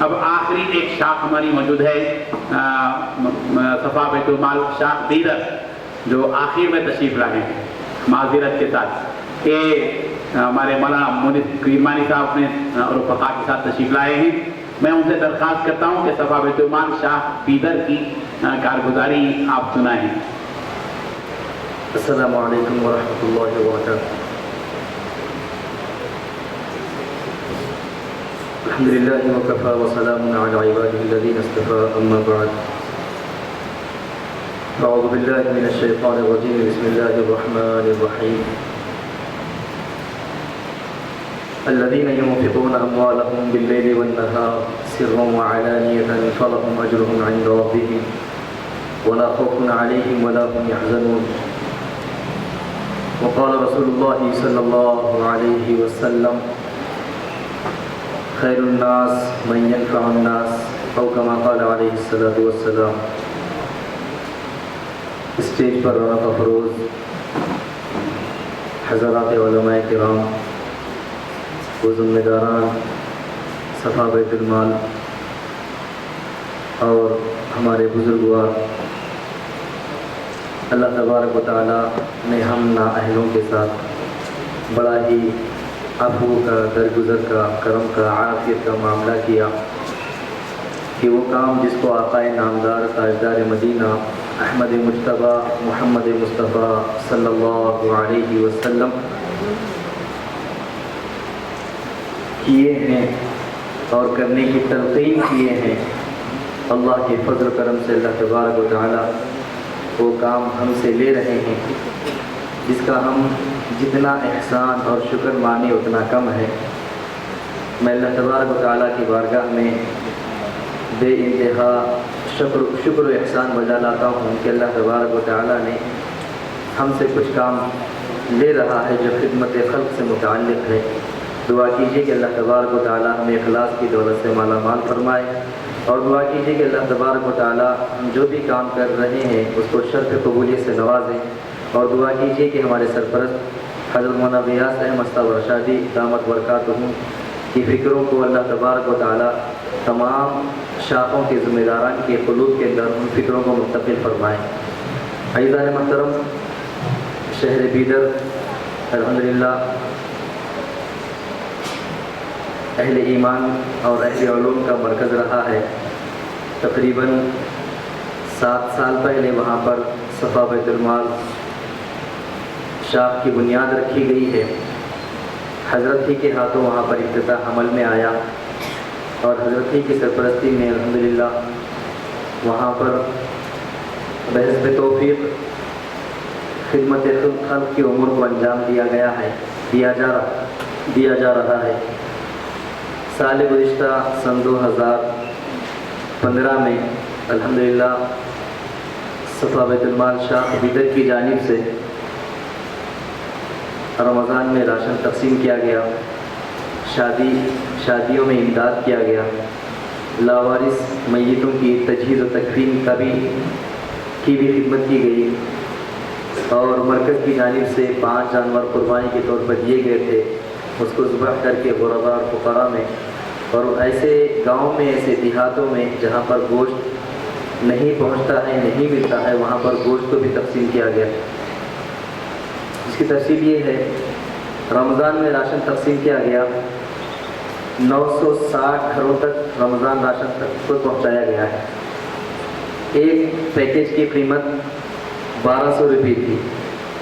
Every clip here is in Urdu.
اب آخری ایک شاخ ہماری موجود ہے صفا بیت المال شاخ بیدر، جو آخر میں تشریف لائے ہیں معذرت کے ساتھ۔ یہ ہمارے مولانا مونس کرمانی صاحب نے اور رفقا کے ساتھ تشریف لائے ہیں۔ میں ان سے درخواست کرتا ہوں کہ صفا بیت المال شاخ بیدر کی کارگزاری آپ سنائیں۔ السلام علیکم ورحمۃ اللہ وبرکاتہ۔ الحمد للہ وکفی وسلام علی عبادہ الذین اصطفی، اما بعد، اعوذ باللہ من الشیطان الرجیم، بسم اللہ الرحمن الرحیم۔ الذین ينفقون اموالهم باللیل والنہار سرا وعلانیۃ فلهم اجرهم عند ربهم ولا خوف علیہم ولا هم يحزنون۔ وقال رسول اللہ صلی اللہ علیہ وسلم خیر الناس من ينفع الناس، او کما قال علیہ الصلاۃ والسلام۔ اسٹیج پر رونق افروز حضرات علماء کرام، وہ ذمہ داران صفا بیت المال اور ہمارے بزرگوار، اللہ تبارک و تعالیٰ نے ہم نااہلوں کے ساتھ بڑا ہی عفو کا، درگزر کا، کرم کا، عافیت کا معاملہ کیا کہ وہ کام جس کو آقا نامدار تاجدار مدینہ احمد مجتبیٰ محمد مصطفیٰ صلی اللہ علیہ وسلم کیے ہیں اور کرنے کی تلقین کیے ہیں، اللہ کے فضل و کرم سے اللہ تبارک و تعالیٰ وہ کام ہم سے لے رہے ہیں، جس کا ہم جتنا احسان اور شکر مانے اتنا کم ہے۔ میں اللہ تبارک و تعالیٰ کی بارگاہ میں بے انتہا شکر و احسان بجا لاتا ہوں کہ اللہ تبارک و تعالیٰ نے ہم سے کچھ کام لے رہا ہے جو خدمت خلق سے متعلق ہے۔ دعا کیجیے کہ اللہ تبارک و تعالیٰ ہمیں اخلاص کی دولت سے مالا مال فرمائے، اور دعا کیجیے کہ اللہ تبارک و تعالیٰ ہم جو بھی کام کر رہے ہیں اس کو شرف قبولیت سے نوازیں، اور دعا کیجیے کہ ہمارے سرپرست حضرت مولانا غیاث احمد صاحب رشادی دامت برکاتہم کی فکروں کو اللہ تبارک و تعالیٰ تمام شاخوں کے ذمہ داران کے قلوب کے اندر ان فکروں کو منتقل فرمائیں۔ عزیزان محترم، شہر بیدر الحمدللہ اہل ایمان اور اہل علوم کا مرکز رہا ہے۔ تقریباً 7 سال پہلے وہاں پر صفا بیت المال شاخ کی بنیاد رکھی گئی ہے۔ حضرت ہی کے ہاتھوں وہاں پر افتتاح عمل میں آیا، اور حضرت ہی کی سرپرستی میں الحمدللہ وہاں پر بحسب توفیق خدمت خلق کی امور کو انجام دیا جا رہا ہے۔ سال گزشتہ سن 2015 میں الحمدللہ صفا بیت المال شاخ بیدر کی جانب سے رمضان میں راشن تقسیم کیا گیا، شادیوں میں امداد کیا گیا، لاوارث میتوں کی تجہیز و تکفین کی بھی خدمت کی گئی، اور مرکز کی جانب سے 5 جانور قربانی کے طور پر دیے گئے تھے، اس کو ذبح کر کے غرباء اور فقراء میں، اور ایسے گاؤں میں، ایسے دیہاتوں میں جہاں پر گوشت نہیں پہنچتا ہے، نہیں ملتا ہے، وہاں پر گوشت کو بھی تقسیم کیا گیا۔ اس کی تفصیل یہ ہے، رمضان میں راشن تقسیم کیا گیا، 960 گھروں تک رمضان راشن تک کو پہنچایا گیا ہے۔ ایک پیکیج کی قیمت 1200 روپے تھی،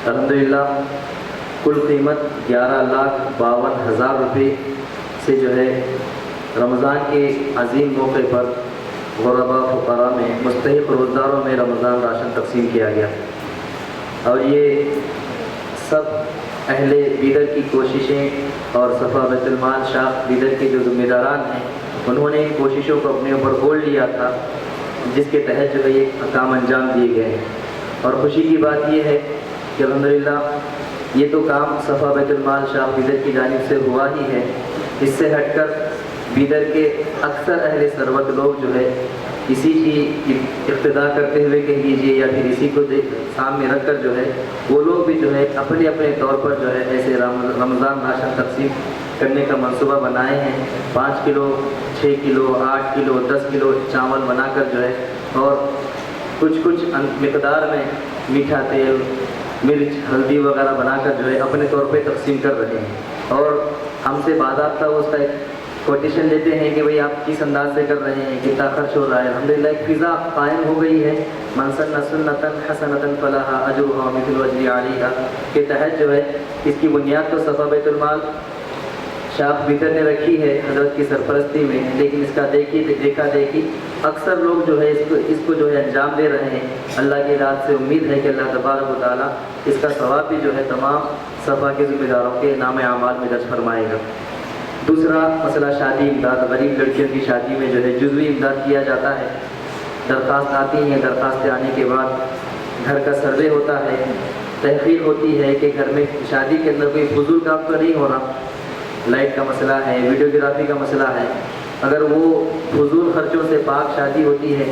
الحمدللہ کل قیمت 11,52,000 روپے سے جو ہے رمضان کے عظیم موقع پر غرباء فقراء میں، مستحق روزداروں میں رمضان راشن تقسیم کیا گیا، اور یہ سب اہل بیدر کی کوششیں، اور صفا بیت المال شاخ بیدر کے جو ذمہ داران ہیں انہوں نے ان کوششوں کو اپنے اوپر گول لیا تھا، جس کے تحت جو ہے یہ کام انجام دیے گئے ہیں۔ اور خوشی کی بات یہ ہے کہ الحمدللہ یہ تو کام صفا بیت المال شاخ بیدر کی جانب سے ہوا ہی ہے، اس سے ہٹ کر بیدر کے اکثر اہل ثروت لوگ جو ہے اسی کی اقتداء کرتے ہوئے کہہ لیجیے، یا پھر اسی کو سامنے رکھ کر جو ہے وہ لوگ بھی جو ہے اپنے اپنے طور پر جو ہے ایسے رمضان راشن تقسیم کرنے کا منصوبہ بنائے ہیں. 5 کلو 6 کلو 8 کلو 10 کلو چاول بنا کر جو ہے اور کچھ مقدار میں میٹھا تیل مرچ ہلدی وغیرہ بنا کر جو ہے اپنے طور پہ تقسیم کر رہے ہیں. اور ہم سے باضابطہ اس کا ایک کوٹیشن لیتے ہیں کہ بھئی آپ کس انداز سے کر رہے ہیں, کتنا خرچ ہو رہا ہے. الحمدللہ ایک فضا قائم ہو گئی ہے. من سن سنۃ حسنۃ فلھا اجرھا مثل اجر علیھا کے تحت جو ہے اس کی بنیاد تو صفا بیت المال شاخ بیدر نے رکھی ہے حضرت کی سرپرستی میں, لیکن اس کا دیکھا دیکھی اکثر لوگ جو ہے اس کو جو ہے انجام دے رہے ہیں. اللہ کی ذات سے امید ہے کہ اللہ تبارک و تعالیٰ اس کا ثواب بھی جو ہے تمام صفا کے ذمہ داروں کے نام اعمال میں درج فرمائے گا. دوسرا مسئلہ شادی امداد. غریب لڑکیوں کی شادی میں جو ہے جزوی امداد کیا جاتا ہے. درخواست آتی ہیں, درخواستیں آنے کے بعد گھر کا سروے ہوتا ہے, تحقیق ہوتی ہے کہ گھر میں شادی کے اندر کوئی فضول کام تو نہیں ہو رہا. لائٹ کا مسئلہ ہے, ویڈیوگرافی کا مسئلہ ہے. اگر وہ فضول خرچوں سے پاک شادی ہوتی ہے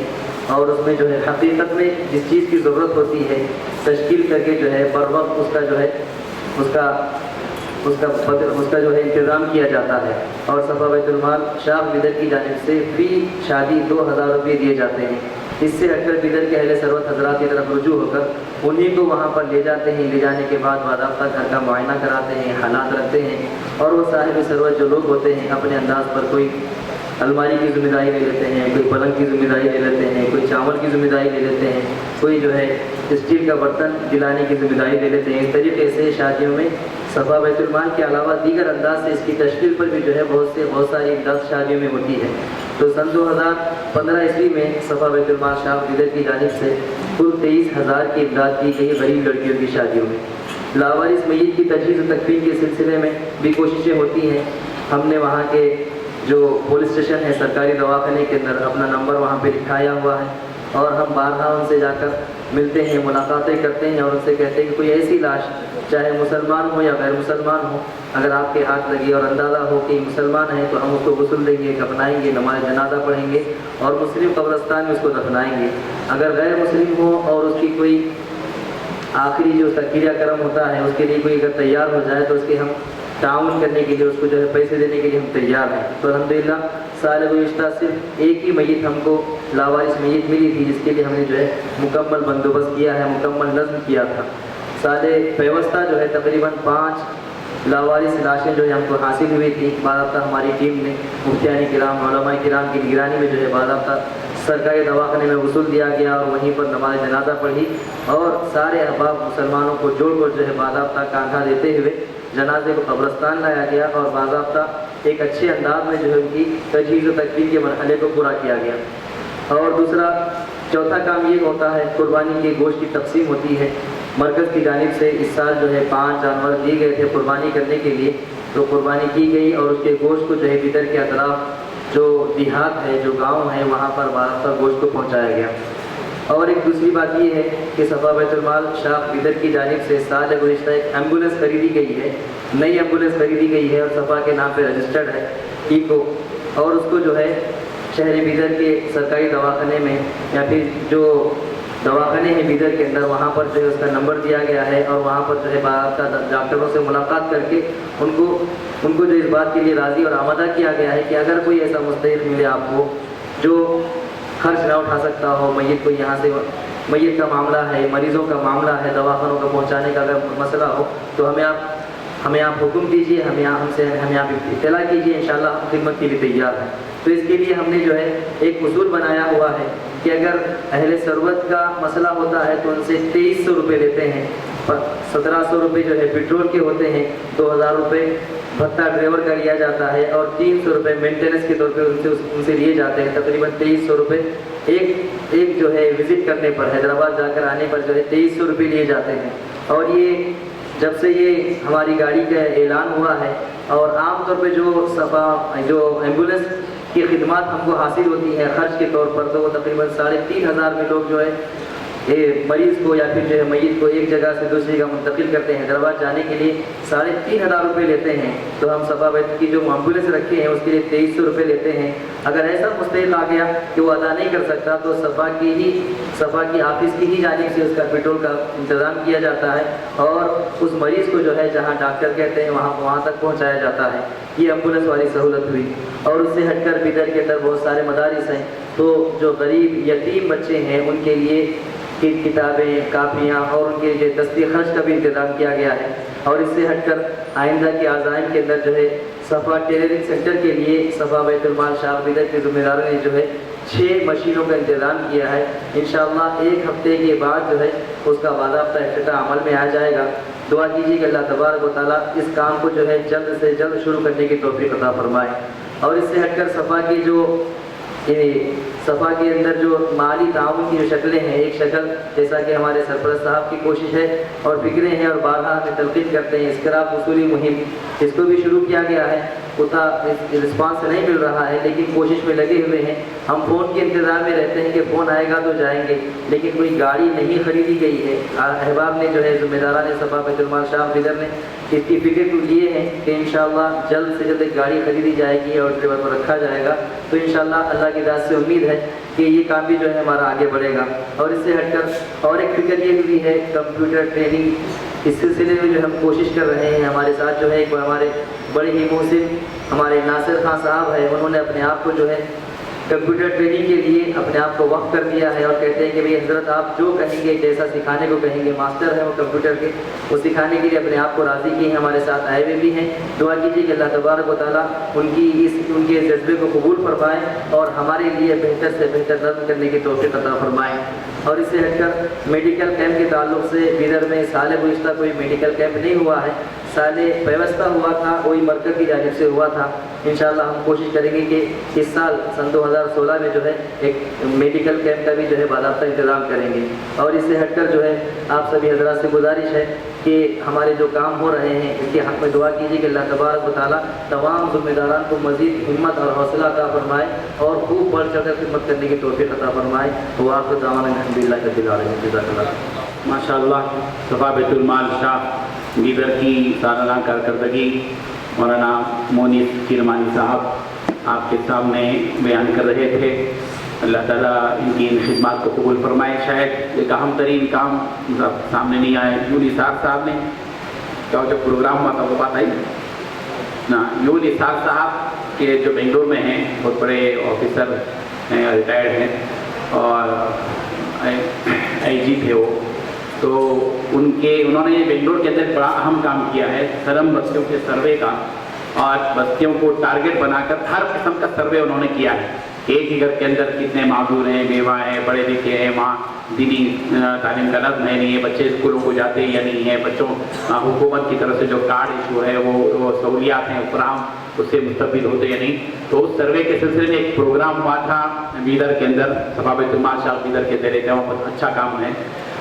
اور اس میں جو ہے حقیقت میں جس چیز کی ضرورت ہوتی ہے تشکیل کر کے جو ہے بر وقت اس کا جو ہے انتظام کیا جاتا ہے. اور صفا بیت المال شاخ بدر کی جانب سے فی شادی 2000 روپے دیے جاتے ہیں. اس سے اکثر بدر کے اہل ثروت حضرات کی طرف رجوع ہو کر انہیں کو وہاں پر لے جاتے ہیں. لے جانے کے بعد باضابطہ گھر کا معائنہ کراتے ہیں, حالات رکھتے ہیں اور وہ صاحب ثروت جو لوگ ہوتے ہیں اپنے انداز پر کوئی الماری کی ذمہ داری لے لیتے ہیں, کوئی پلنگ کی ذمہ داری لے لیتے ہیں, کوئی چاول کی ذمہ داری لے لیتے ہیں, کوئی جو ہے اسٹیل کا برتن دلانے کی ذمہ داری لے لیتے ہیں. اس طریقے سے شادیوں میں صفا بیت المال کے علاوہ دیگر انداز سے اس کی تشکیل پر بھی جو ہے بہت ساری امداد شادیوں میں ہوتی ہے. تو سن 2015 عیسوی میں صفا بیت المال شاخ بدر کی جانب سے کل 23,000 کی امداد کی گئی غریب لڑکیوں کی شادیوں میں. لاوارث میت کی تجہیز و تکفین کے سلسلے میں بھی کوششیں ہوتی ہیں. ہم نے وہاں کے جو پولیس اسٹیشن ہے سرکاری دواخانے کے اندر اپنا نمبر وہاں پہ لکھایا ہوا ہے اور ہم بارہا ان سے جا کر ملتے ہیں, ملاقاتیں کرتے ہیں اور ان سے کہتے ہیں کہ کوئی ایسی لاش چاہے مسلمان ہو یا غیر مسلمان ہو اگر آپ کے ہاتھ لگی اور اندازہ ہو کہ مسلمان ہے تو ہم اس کو غسل دیں گے, کفنائیں گے, نماز جنازہ پڑھیں گے اور مسلم قبرستان میں اس کو دفنائیں گے. اگر غیر مسلم ہو اور اس کی کوئی آخری جو تذکیرہ کرم ہوتا ہے اس کے لیے کوئی اگر تیار ہو جائے تو اس کے ہم تعاون کرنے کے لیے اس کو جو ہے پیسے دینے کے لیے ہم تیار ہیں. تو الحمدللہ سال گزشتہ صرف ایک ہی میت ہم کو لاوارث میت ملی تھی جس کے لیے ہم نے جو ہے مکمل بندوبست کیا ہے, مکمل نظم کیا تھا. سال پیوستہ جو ہے تقریباً 5 لاوارث لاشیں جو ہے ہم کو حاصل ہوئی تھی. باضابطہ ہماری ٹیم نے مفتیان کرام علماء کرام کی نگرانی میں جو ہے باضابطہ سرکاری دواخانے میں غسل دیا گیا اور وہیں پر نماز جنازہ پڑھی اور سارے احباب مسلمانوں کو جوڑ کر جو ہے باضابطہ کاندھا دیتے ہوئے جنازے کو قبرستان لایا گیا اور باضابطہ ایک اچھے انداز میں جو ہے ان کی تجہیز و تکفین کے مرحلے کو پورا کیا گیا. اور چوتھا کام یہ ہوتا ہے قربانی کے گوشت کی تقسیم ہوتی ہے. مرکز کی جانب سے اس سال جو ہے 5 جانور دیے گئے تھے قربانی کرنے کے لیے, تو قربانی کی گئی اور اس کے گوشت کو جو ہے بدر کے اطراف جو دیہات ہے جو گاؤں ہے وہاں پر باضابطہ گوشت کو پہنچایا گیا. اور ایک دوسری بات یہ ہے کہ صفا بیت المال شاخ بدر کی جانب سے سال گزشتہ ایک ایمبولینس خریدی گئی ہے, نئی ایمبولینس خریدی گئی ہے اور صفا کے نام پہ رجسٹرڈ ہے ایکو, اور اس کو جو ہے شہر بدر کے سرکاری دواخانے میں یا پھر جو دواخانے ہیں بدر کے اندر وہاں پر جو ہے اس کا نمبر دیا گیا ہے اور وہاں پر جو ہے باضابطہ ڈاکٹروں سے ملاقات کر کے ان کو جو اس بات کے لیے راضی اور آمادہ کیا گیا ہے کہ اگر کوئی ایسا مستحق ملے آپ کو جو خرچ نہ اٹھا سکتا ہو, میت کو یہاں سے میت کا معاملہ ہے, مریضوں کا معاملہ ہے, دواخانوں کا پہنچانے کا اگر مسئلہ ہو تو ہمیں آپ حکم دیجیے, ہمیں آپ اطلاع کیجیے, انشاءاللہ ہم خدمت کے لیے تیار ہیں. تو اس کے لیے ہم نے جو ہے ایک اصول بنایا ہوا ہے کہ اگر اہل ثروت کا مسئلہ ہوتا ہے تو ان سے 2300 روپے لیتے ہیں, 1700 روپے جو ہے پیٹرول کے ہوتے ہیں, 2000 روپے بھتہ ڈرائیور کا لیا جاتا ہے اور 300 روپے مینٹیننس کے طور پہ ان سے لیے جاتے ہیں. تقریباً 2300 روپے ایک جو ہے وزٹ کرنے پر حیدرآباد جا کر آنے پر جو ہے 2300 روپے لیے جاتے ہیں. اور یہ جب سے یہ ہماری گاڑی کا اعلان ہوا ہے اور عام طور پہ جو ایمبولینس کی خدمات ہم کو حاصل ہوتی ہیں خرچ کے طور پر, تو وہ تقریباً 3500 میں لوگ جو ہے مریض کو یا پھر جو ہے میت کو ایک جگہ سے دوسری جگہ منتقل کرتے ہیں، حیدرآباد جانے کے لیے 3,500 روپے لیتے ہیں، تو ہم صفا بیت کی جو ایمبولینس رکھے ہیں اس کے لیے 2,300 روپے لیتے ہیں۔ اگر ایسا مستحق آ گیا کہ وہ ادا نہیں کر سکتا تو صفا کی آفس کی ہی جانب سے اس کا پیٹرول کا انتظام کیا جاتا ہے، اور اس مریض کو جو ہے جہاں ڈاکٹر کہتے ہیں وہاں تک پہنچایا جاتا ہے۔ یہ ایمبولینس والی سہولت ہوئی۔ اور اس سے ہٹ کر بیدر کے اندر بہت سارے مدارس ہیں، تو جو غریب یتیم بچے ہیں ان کے لیے کتابیں، کاپیاں اور ان کے لیے دستی خرچ کا بھی انتظام کیا گیا ہے۔ اور اس سے ہٹ کر آئندہ کے عزائم کے اندر جو ہے صفا ٹیلرنگ سینٹر کے لیے صفا بیت المال شاہ بیدر کے ذمہ داروں نے جو ہے 6 مشینوں کا انتظام کیا ہے۔ انشاءاللہ 1 ہفتے کے بعد جو ہے اس کا باضابطہ افتتاح عمل میں آ جائے گا۔ دعا کیجیے کہ اللہ تبارک و تعالیٰ اس کام کو جو ہے جلد سے جلد شروع کرنے کی توفیق عطا فرمائے۔ اور اس سے ہٹ کر صفا کے اندر جو مالی تعاون کی جو شکلیں ہیں، ایک شکل جیسا کہ ہمارے سرپرست صاحب کی کوشش ہے اور فکریں ہیں اور بارہا ہمیں تلقین کرتے ہیں، اسکراپ وصولی مہم، اس کو بھی شروع کیا گیا ہے۔ اتنا رسپانس نہیں مل رہا ہے لیکن کوشش میں لگے ہوئے ہیں۔ ہم فون کے انتظار میں رہتے ہیں کہ فون آئے گا تو جائیں گے، لیکن کوئی گاڑی نہیں خریدی گئی ہے۔ احباب نے جو ہے ذمہ داران نے صفا بیت المال شاہ بیدر نے اس کی فکر کو لیے ہیں کہ انشاءاللہ جلد سے جلد ایک گاڑی خریدی جائے گی اور ڈرائیور کو رکھا جائے گا، تو انشاءاللہ اللہ کی ذات سے امید ہے کہ یہ کام بھی جو ہے ہمارا آگے بڑھے گا۔ اور اس سے ہٹ کر اور ایک فکر یہ ہوئی ہے کمپیوٹر ٹریننگ، اس سلسلے میں جو ہم کوشش کر رہے ہیں۔ ہمارے ساتھ جو ہے ایک ہمارے بڑے ہی محسن ہمارے ناصر خان صاحب ہیں، انہوں نے اپنے آپ کو جو ہے کمپیوٹر ٹریننگ کے لیے اپنے آپ کو وقف کر دیا ہے اور کہتے ہیں کہ بھئی حضرت آپ جو کہیں گے، جیسا سکھانے کو کہیں گے، ماسٹر ہے وہ کمپیوٹر کے، وہ سکھانے کے لیے اپنے آپ کو راضی کیے ہیں، ہمارے ساتھ آئے ہوئے بھی ہیں۔ دعا کیجیے کہ اللہ تبارک و تعالیٰ ان کے جذبے کو قبول فرمائے اور ہمارے لیے بہتر سے بہتر نظم کرنے کی توفیق عطا فرمائے۔ اور اس سے ہٹ کر میڈیکل کیمپ کے تعلق سے بیدر میں سال گزشتہ کوئی میڈیکل کیمپ نہیں ہوا ہے، سال پیوستہ ہوا تھا، وہی مرکز کی جانب سے ہوا تھا۔ انشاءاللہ ہم کوشش کریں گے کہ اس سال سن 2016 میں جو ہے ایک میڈیکل کیمپ کا بھی جو ہے باضابطہ انتظام کریں گے۔ اور اس سے ہٹ کر جو ہے آپ سبھی حضرات سے گزارش ہے کہ ہمارے جو کام ہو رہے ہیں اس کے حق میں دعا کیجیے کہ اللہ تبارک و تعالیٰ تمام ذمہ داران کو مزید ہمت اور حوصلہ عطا فرمائے اور خوب بڑھ چڑھ کر خدمت کرنے کی توفیق عطا فرمائے۔ وآخر دعوانا الحمدللہ رب العالمین۔ جزاک اللہ۔ ماشاءاللہ صفا بیت المال شاہ بیدر کی سالانہ کارکردگی مولانا مونس کرمانی صاحب آپ کے سامنے بیان کر رہے تھے۔ اللہ تعالیٰ ان کی ان خدمات کو قبول فرمائے۔ شاید ایک اہم ترین کام سامنے نہیں آئے، یونی صاحب نے کیا جو پروگرام ہوا تھا وہ بات آئی نا، یونی صاحب کے جو بنگلور میں ہیں، بہت بڑے آفیسر ہیں، ریٹائرڈ ہیں اور IG تھے وہ، تو انہوں نے بنگلور کے اندر بڑا اہم کام کیا ہے سلم بستیوں کے سروے کا، اور بستیوں کو ٹارگٹ بنا کر ہر قسم کا سروے انہوں نے کیا ہے۔ ایک ہی گھر کے اندر کتنے معذور ہیں، بیوہ ہیں، پڑھے لکھے ہیں، وہاں دینی تعلیم کا نظم ہے نہیں ہے، بچے اسکولوں کو جاتے یا نہیں ہے، بچوں حکومت کی طرف سے جو کارڈ ایشو ہے وہ سہولیات ہیں فراہم اس سے مستفید ہوتے یا نہیں۔ تو اس سروے کے سلسلے میں ایک پروگرام ہوا تھا بیدر کے اندر، صفا بیت المال شاہ بیدر کے دہلی کا بہت اچھا کام ہے۔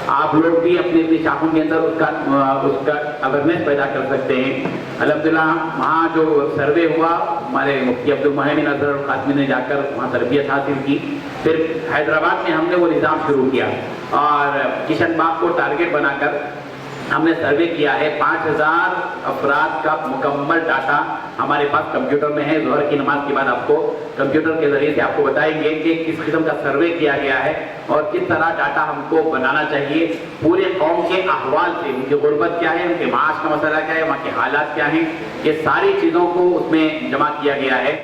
آپ لوگ بھی اپنی اپنی شاخوں کے اندر اس کا اویئرنیس پیدا کر سکتے ہیں۔ الحمدللہ وہاں جو سروے ہوا، ہمارے مفتی عبدالمحمد اظہر القاسمی نے جا کر وہاں تربیت حاصل کی، پھر حیدرآباد میں ہم نے وہ نظام شروع کیا اور کشن باغ کو ٹارگٹ بنا کر ہم نے سروے کیا ہے۔ 5000 افراد کا مکمل ڈاٹا ہمارے پاس کمپیوٹر میں ہے۔ ظہر کی نماز کے بعد آپ کو کمپیوٹر کے ذریعے سے آپ کو بتائیں گے کہ کس قسم کا سروے کیا گیا ہے اور کس طرح ڈاٹا ہم کو بنانا چاہیے پورے قوم کے احوال سے، ان کی غربت کیا ہے، ان کے معاش کا مسئلہ کیا ہے، وہاں کے حالات کیا ہیں، یہ ساری چیزوں کو اس میں جمع کیا گیا ہے۔